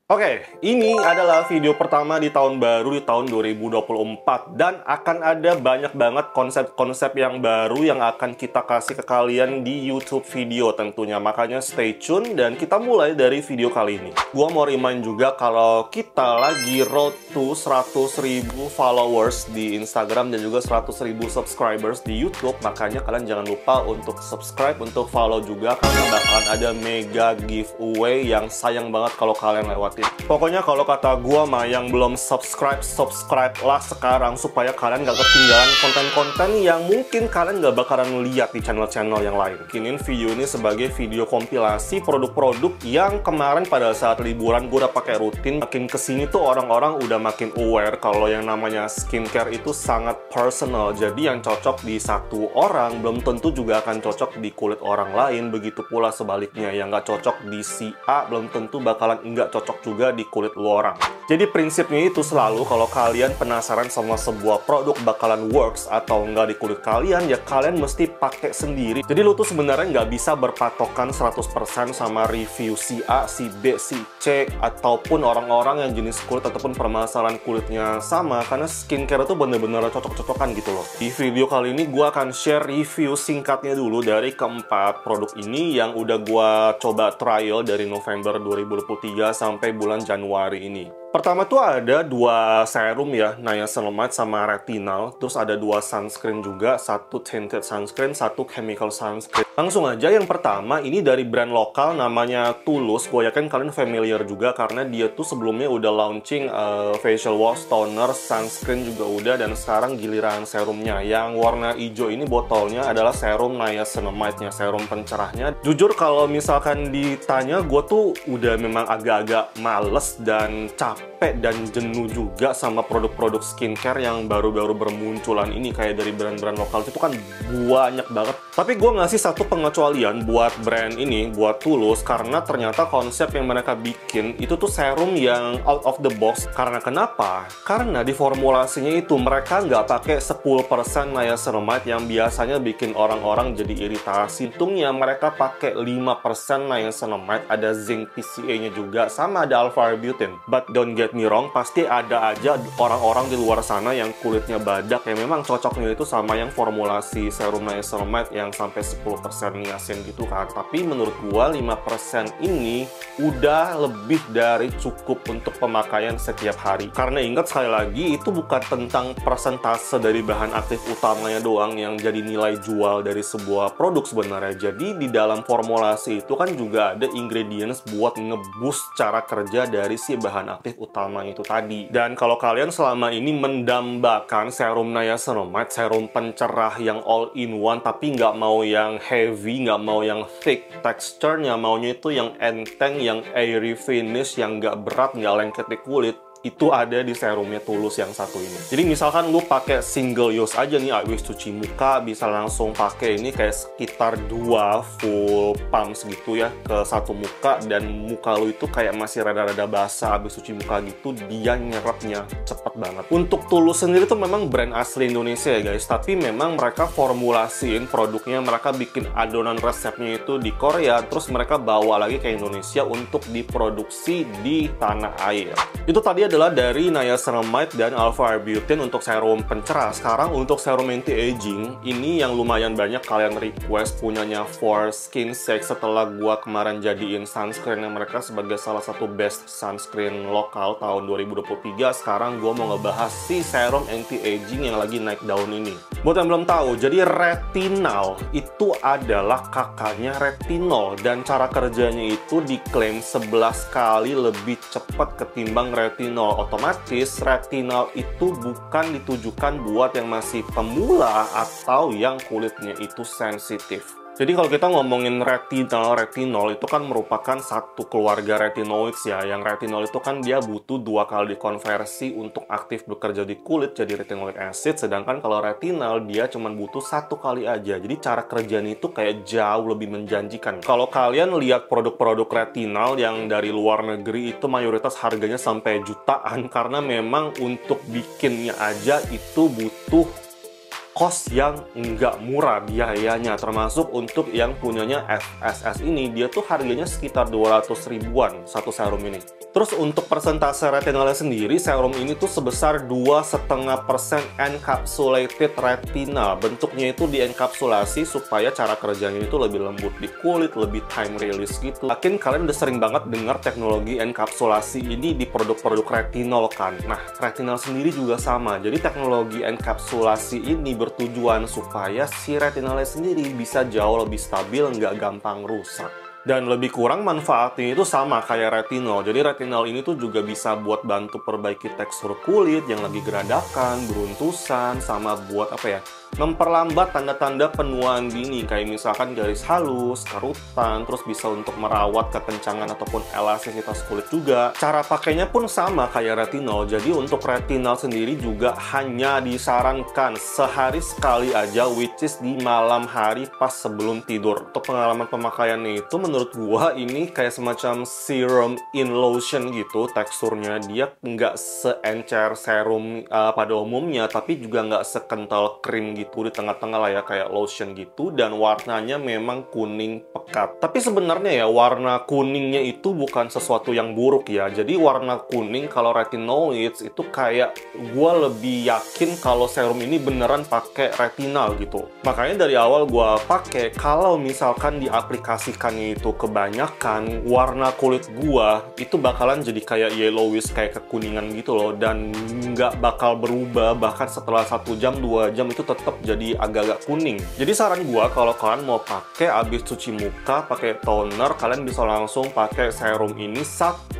Oke, ini adalah video pertama di tahun baru di tahun 2024 dan akan ada banyak banget konsep-konsep yang baru yang akan kita kasih ke kalian di YouTube video tentunya. Makanya stay tune dan kita mulai dari video kali ini. Gua mau remind juga kalau kita lagi road to 100.000 followers di Instagram dan juga 100.000 subscribers di YouTube. Makanya kalian jangan lupa untuk subscribe, untuk follow juga karena bakalan ada mega giveaway yang sayang banget kalau kalian lewat. Pokoknya kalau kata gua mah yang belum subscribe lah sekarang supaya kalian gak ketinggalan konten-konten yang mungkin kalian gak bakalan lihat di channel-channel yang lain. Kini video ini sebagai video kompilasi produk-produk yang kemarin pada saat liburan gua udah pakai rutin. Makin kesini tuh orang-orang udah makin aware kalau yang namanya skincare itu sangat personal. Jadi yang cocok di satu orang belum tentu juga akan cocok di kulit orang lain. Begitu pula sebaliknya, yang gak cocok di si A belum tentu bakalan nggak cocok juga di kulit lu orang. Jadi prinsipnya itu selalu kalau kalian penasaran sama sebuah produk bakalan works atau enggak di kulit kalian, ya kalian mesti pakai sendiri. Jadi lu tuh sebenarnya nggak bisa berpatokan 100% sama review si A, si B, si C, ataupun orang-orang yang jenis kulit ataupun permasalahan kulitnya sama, karena skincare itu bener-bener cocok-cocokan gitu loh. Di video kali ini gue akan share review singkatnya dulu dari keempat produk ini yang udah gue coba trial dari November 2023 sampai bulan Januari ini. Pertama tuh ada dua serum ya, niacinamide sama retinol. Terus ada dua sunscreen juga, satu tinted sunscreen, satu chemical sunscreen. Langsung aja yang pertama, ini dari brand lokal namanya Tulus. Gue yakin kalian familiar juga karena dia tuh sebelumnya udah launching facial wash, toner, sunscreen juga udah. Dan sekarang giliran serumnya. Yang warna hijau ini botolnya adalah serum niacinamide-nya, serum pencerahnya. Jujur kalau misalkan ditanya, gue tuh udah memang agak-agak males dan capek dan jenuh juga sama produk-produk skincare yang baru-baru bermunculan ini. Kayak dari brand-brand lokal itu kan banyak banget. Tapi gue ngasih satu pengecualian buat brand ini, buat Tulus, karena ternyata konsep yang mereka bikin itu tuh serum yang out of the box. Karena kenapa? Karena di formulasinya itu mereka nggak pakai 10% niacinamide yang biasanya bikin orang-orang jadi iritasi. Untungnya mereka pakai 5% niacinamide, ada zinc PCA-nya juga, sama ada alpha-arbutin. But don't get me wrong, pasti ada aja orang-orang di luar sana yang kulitnya badak yang memang cocoknya itu sama yang formulasi serum niacinamide yang sampai 10% niacin gitu kan. Tapi menurut gua 5% ini udah lebih dari cukup untuk pemakaian setiap hari. Karena ingat sekali lagi, itu bukan tentang persentase dari bahan aktif utamanya doang yang jadi nilai jual dari sebuah produk sebenarnya. Jadi di dalam formulasi itu kan juga ada ingredients buat nge-boost cara kerja dari si bahan aktif utama itu tadi. Dan kalau kalian selama ini mendambakan serum niacinamide, serum pencerah yang all in one, tapi nggak mau yang heavy, nggak mau yang thick texture-nya, maunya itu yang enteng, yang airy finish, yang nggak berat, nggak lengket di kulit, itu ada di serumnya Tulus yang satu ini. Jadi misalkan lu pakai single use aja nih, habis cuci muka bisa langsung pakai ini kayak sekitar 2 full pumps gitu ya ke satu muka, dan muka lu itu kayak masih rada-rada basah habis cuci muka gitu, dia nyerapnya cepet banget. Untuk Tulus sendiri tuh memang brand asli Indonesia ya guys, tapi memang mereka formulasiin produknya, mereka bikin adonan resepnya itu di Korea, terus mereka bawa lagi ke Indonesia untuk diproduksi di tanah air. Itu tadi adalah dari niacinamide dan alpha-arbutin untuk serum pencerah. Sekarang untuk serum anti-aging, ini yang lumayan banyak kalian request punyanya For Skin Sake setelah gua kemarin jadiin sunscreen yang mereka sebagai salah satu best sunscreen lokal tahun 2023. Sekarang gua mau ngebahas si serum anti-aging yang lagi naik daun ini. Buat yang belum tahu, jadi retinol itu adalah kakaknya retinol, dan cara kerjanya itu diklaim 11 kali lebih cepat ketimbang retinol. Otomatis retinol itu bukan ditujukan buat yang masih pemula atau yang kulitnya itu sensitif. Jadi kalau kita ngomongin retinol itu kan merupakan satu keluarga retinoids ya. Yang retinol itu kan dia butuh 2 kali dikonversi untuk aktif bekerja di kulit jadi retinoic acid. Sedangkan kalau retinol dia cuma butuh 1 kali aja. Jadi cara kerjanya itu kayak jauh lebih menjanjikan. Kalau kalian lihat produk-produk retinol yang dari luar negeri itu mayoritas harganya sampai jutaan. Karena memang untuk bikinnya aja itu butuh cost yang nggak murah biayanya, termasuk untuk yang punyanya FSS ini, dia tuh harganya sekitar 200 ribuan satu serum ini. Terus untuk persentase retinolnya sendiri, serum ini tuh sebesar 2,5% encapsulated retinal. Bentuknya itu dienkapsulasi supaya cara kerjanya itu lebih lembut di kulit, lebih time release gitu. Mungkin kalian udah sering banget dengar teknologi enkapsulasi ini di produk-produk retinol kan. Nah, retinal sendiri juga sama. Jadi teknologi enkapsulasi ini bertujuan supaya si retinolnya sendiri bisa jauh lebih stabil, nggak gampang rusak. Dan lebih kurang manfaatnya itu sama kayak retinol. Jadi retinol ini tuh juga bisa buat bantu perbaiki tekstur kulit yang lagi geradakan, beruntusan, sama buat apa ya, memperlambat tanda-tanda penuaan dini kayak misalkan garis halus, kerutan, terus bisa untuk merawat kekencangan ataupun elastisitas kulit juga. Cara pakainya pun sama kayak retinol. Jadi untuk retinol sendiri juga hanya disarankan sehari sekali aja, which is di malam hari pas sebelum tidur. Untuk pengalaman pemakaiannya itu menurut gua ini kayak semacam serum in lotion gitu teksturnya. Dia nggak seencer serum pada umumnya, tapi juga nggak sekental krim gitu di tengah-tengah lah ya, kayak lotion gitu. Dan warnanya memang kuning pekat. Tapi sebenarnya ya warna kuningnya itu bukan sesuatu yang buruk ya. Jadi warna kuning kalau retinoids itu kayak gua lebih yakin kalau serum ini beneran pakai retinal gitu. Makanya dari awal gua pakai, kalau misalkan diaplikasikannya itu kebanyakan, warna kulit gua itu bakalan jadi kayak yellowish, kayak kekuningan gitu loh, dan nggak bakal berubah. Bahkan setelah 1 jam 2 jam itu tetap jadi agak-agak kuning. Jadi saran gua kalau kalian mau pakai abis cuci muka pakai toner, kalian bisa langsung pakai serum ini 1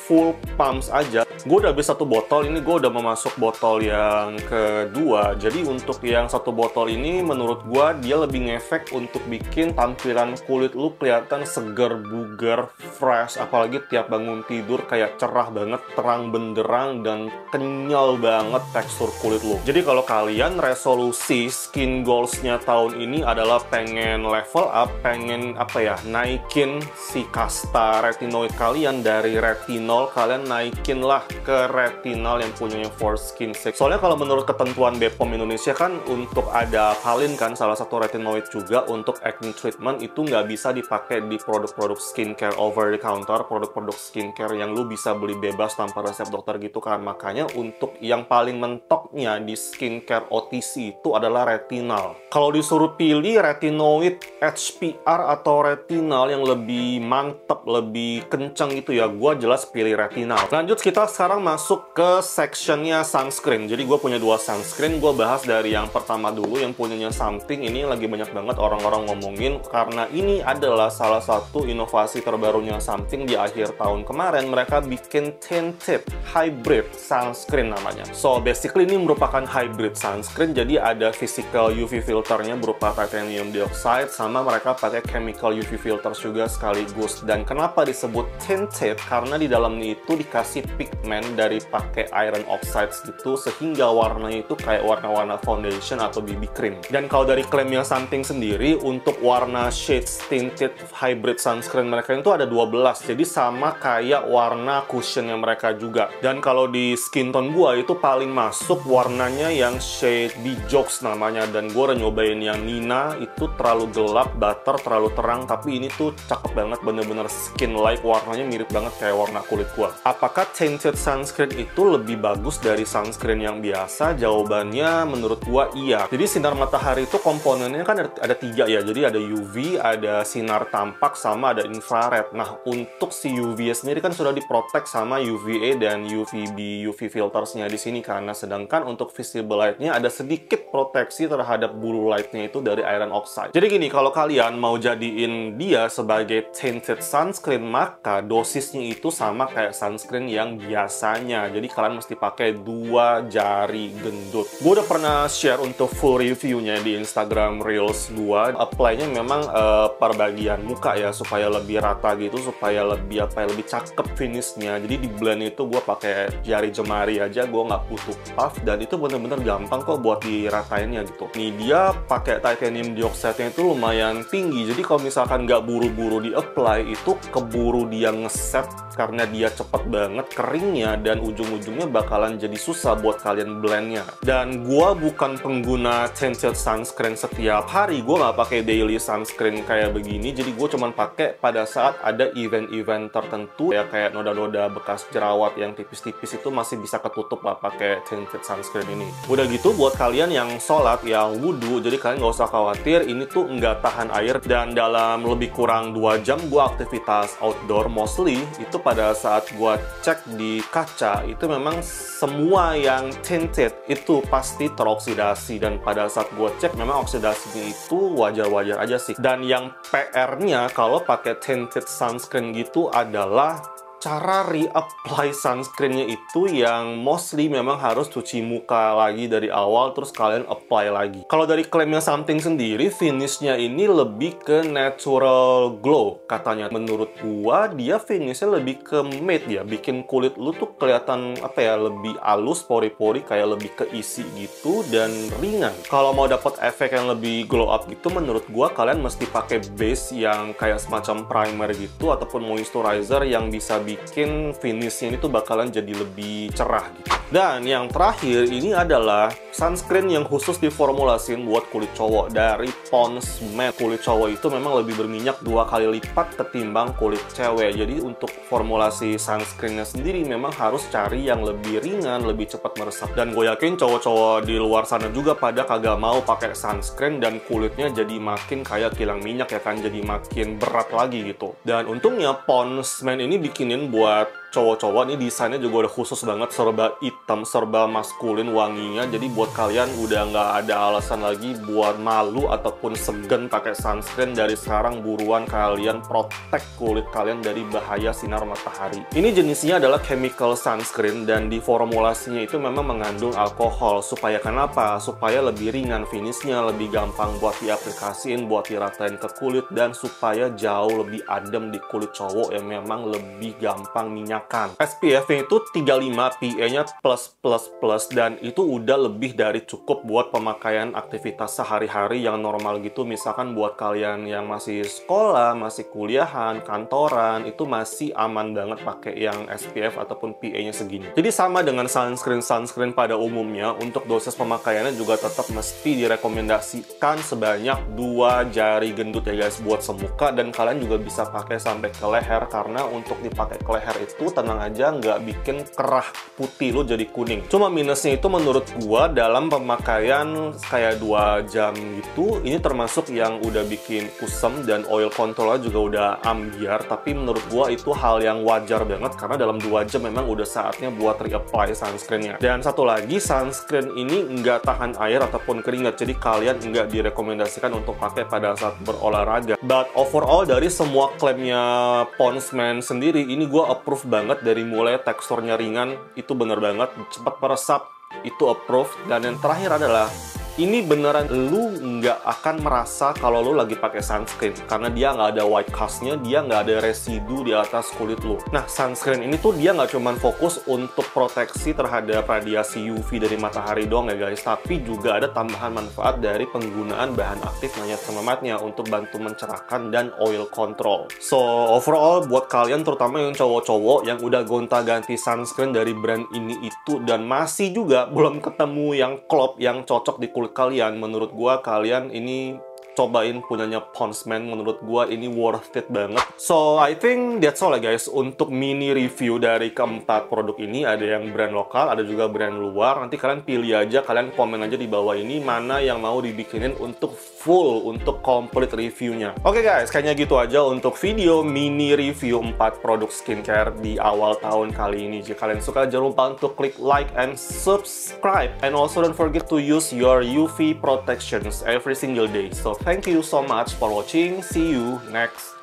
full pumps aja. Gue udah habis 1 botol, ini gue udah memasuk botol yang kedua. Jadi untuk yang 1 botol ini menurut gue dia lebih ngefek untuk bikin tampilan kulit lu kelihatan seger, bugar, fresh. Apalagi tiap bangun tidur kayak cerah banget, terang benderang, dan kenyal banget tekstur kulit lu. Jadi kalau kalian resolusi skin goals-nya tahun ini adalah pengen level up, pengen apa ya, naikin si kasta retinoid kalian dari retinol, kalian naikin lah ke retinal yang punyanya For-Skin 6. Soalnya kalau menurut ketentuan BPOM Indonesia kan untuk ada Valin kan, salah satu retinoid juga untuk acne treatment, itu nggak bisa dipakai di produk-produk skincare over the counter, produk-produk skincare yang lu bisa beli bebas tanpa resep dokter gitu kan. Makanya untuk yang paling mentoknya di skincare OTC itu adalah retinal. Kalau disuruh pilih retinoid HPR atau retinal yang lebih mantep, lebih kenceng gitu ya, gue jelas pilih retinal. Lanjut, kita sekarang masuk ke sectionnya sunscreen. Jadi gue punya 2 sunscreen. Gue bahas dari yang pertama dulu, yang punyanya Something. Ini lagi banyak banget orang-orang ngomongin karena ini adalah salah satu inovasi terbarunya Something di akhir tahun kemarin. Mereka bikin tinted hybrid sunscreen namanya. So basically ini merupakan hybrid sunscreen. Jadi ada physical UV filternya berupa titanium dioxide, sama mereka pakai chemical UV filters juga sekaligus. Dan kenapa disebut tinted? Karena di dalamnya itu dikasih pigment dari pakai iron oxides gitu, sehingga warnanya itu kayak warna-warna foundation atau BB cream. Dan kalau dari klaimnya Something sendiri, untuk warna shades tinted hybrid sunscreen mereka itu ada 12, jadi sama kayak warna cushionnya mereka juga. Dan kalau di skin tone gua itu paling masuk warnanya yang shade Bjorks namanya, dan gua udah nyobain yang Nina, itu terlalu gelap, butter terlalu terang, tapi ini tuh cakep banget, bener-bener skin like, warnanya mirip banget kayak warna kulit gua. Apakah tinted sunscreen itu lebih bagus dari sunscreen yang biasa? Jawabannya menurut gua iya. Jadi sinar matahari itu komponennya kan ada 3 ya. Jadi ada UV, ada sinar tampak, sama ada infrared. Nah, untuk si UV sendiri kan sudah diprotek sama UVA dan UVB, UV filtersnya di sini karena, sedangkan untuk visible light-nya ada sedikit proteksi terhadap blue light-nya itu dari iron oxide. Jadi gini, kalau kalian mau jadiin dia sebagai tinted sunscreen, maka dosisnya itu sama kayak sunscreen yang biasanya. Jadi kalian mesti pakai 2 jari gendut. Gue udah pernah share untuk full reviewnya di Instagram Reels gue. Apply-nya memang per bagian muka ya, supaya lebih rata gitu, supaya lebih lebih cakep finishnya. Jadi di blend itu gue pakai jari jemari aja, gue nggak butuh puff, dan itu bener-bener gampang kok buat diratainnya gitu. Nih dia pakai titanium dioxide-nya itu lumayan tinggi. Jadi kalau misalkan nggak buru-buru di apply, itu keburu dia ngeset karena dia cepet banget keringnya dan ujung-ujungnya bakalan jadi susah buat kalian blendnya. Dan gua bukan pengguna tinted sunscreen setiap hari, gua nggak pakai daily sunscreen kayak begini, jadi gue cuman pakai pada saat ada event-event tertentu ya, kayak noda-noda bekas jerawat yang tipis-tipis itu masih bisa ketutup lah pakai tinted sunscreen ini. Udah gitu buat kalian yang sholat, yang wudhu, jadi kalian nggak usah khawatir, ini tuh nggak tahan air, dan dalam lebih kurang 2 jam gue aktivitas outdoor mostly, itu pada saat gue cek di kaca, itu memang semua yang tinted itu pasti teroksidasi, dan pada saat gue cek memang oksidasinya itu wajar-wajar aja sih. Dan yang PR-nya kalau pakai tinted sunscreen gitu adalah cara reapply sunscreen-nya itu yang mostly memang harus cuci muka lagi dari awal, terus kalian apply lagi. Kalau dari klaimnya Something sendiri, finish-nya ini lebih ke natural glow katanya. Menurut gua, dia finish-nya lebih ke matte ya, bikin kulit lu tuh kelihatan apa ya, lebih halus, pori-pori, kayak lebih keisi gitu, dan ringan. Kalau mau dapat efek yang lebih glow up gitu, menurut gua kalian mesti pakai base yang kayak semacam primer gitu, ataupun moisturizer yang bisa bikin finishnya ini tuh bakalan jadi lebih cerah gitu. Dan yang terakhir ini adalah sunscreen yang khusus diformulasin buat kulit cowok dari Pond's Matte. Kulit cowok itu memang lebih berminyak 2 kali lipat ketimbang kulit cewek. Jadi untuk formulasi sunscreennya sendiri memang harus cari yang lebih ringan, lebih cepat meresap. Dan gue yakin cowok-cowok di luar sana juga pada kagak mau pakai sunscreen dan kulitnya jadi makin kayak kilang minyak ya kan, jadi makin berat lagi gitu. Dan untungnya Pond's Matte ini bikinin buat cowok-cowok, ini desainnya juga udah khusus banget, serba hitam, serba maskulin wanginya. Jadi buat kalian udah nggak ada alasan lagi buat malu ataupun segan pakai sunscreen. Dari sekarang buruan kalian protect kulit kalian dari bahaya sinar matahari. Ini jenisnya adalah chemical sunscreen dan di formulasinya itu memang mengandung alkohol. Supaya kenapa? Supaya lebih ringan finishnya, lebih gampang buat diaplikasiin, buat diratain ke kulit, dan supaya jauh lebih adem di kulit cowok yang memang lebih gampang minyakan. SPF-nya itu 35, PA-nya plus, dan itu udah lebih dari cukup buat pemakaian aktivitas sehari-hari yang normal gitu. Misalkan buat kalian yang masih sekolah, masih kuliahan, kantoran, itu masih aman banget pakai yang SPF ataupun PA-nya segini. Jadi sama dengan sunscreen pada umumnya, untuk dosis pemakaiannya juga tetap mesti direkomendasikan sebanyak 2 jari gendut ya guys buat semuka, dan kalian juga bisa pakai sampai ke leher, karena untuk dipakai ke leher itu tenang aja nggak bikin kerah putih lo jadi kuning. Cuma minusnya itu menurut gua dalam pemakaian kayak 2 jam gitu, ini termasuk yang udah bikin kusam dan oil controlnya juga udah ambiar. Tapi menurut gua itu hal yang wajar banget karena dalam 2 jam memang udah saatnya buat reapply sunscreennya. Dan satu lagi, sunscreen ini nggak tahan air ataupun keringat, jadi kalian nggak direkomendasikan untuk pakai pada saat berolahraga. But overall dari semua klaimnya Pond's Matte sendiri, ini gue approve banget. Dari mulai teksturnya ringan, itu bener banget, cepat meresap, itu approve. Dan yang terakhir adalah ini beneran lu nggak akan merasa kalau lu lagi pakai sunscreen, karena dia nggak ada white cast-nya, dia nggak ada residu di atas kulit lu. Nah, sunscreen ini tuh dia nggak cuman fokus untuk proteksi terhadap radiasi UV dari matahari doang ya guys, tapi juga ada tambahan manfaat dari penggunaan bahan aktif niacinamide-nya untuk bantu mencerahkan dan oil control. So overall buat kalian terutama yang cowok-cowok yang udah gonta-ganti sunscreen dari brand ini itu dan masih juga belum ketemu yang klop yang cocok di kulit kalian, menurut gua kalian ini cobain punyanya Pond's Matte. Menurut gua ini worth it banget. So I think that's all ya guys untuk mini review dari keempat produk ini. Ada yang brand lokal, ada juga brand luar. Nanti kalian pilih aja, kalian komen aja di bawah ini mana yang mau dibikinin untuk full, untuk complete reviewnya. Oke guys, kayaknya gitu aja untuk video mini review 4 produk skincare di awal tahun kali ini. Jika kalian suka, jangan lupa untuk klik like and subscribe, and also don't forget to use your UV protections every single day. So thank you so much for watching. See you next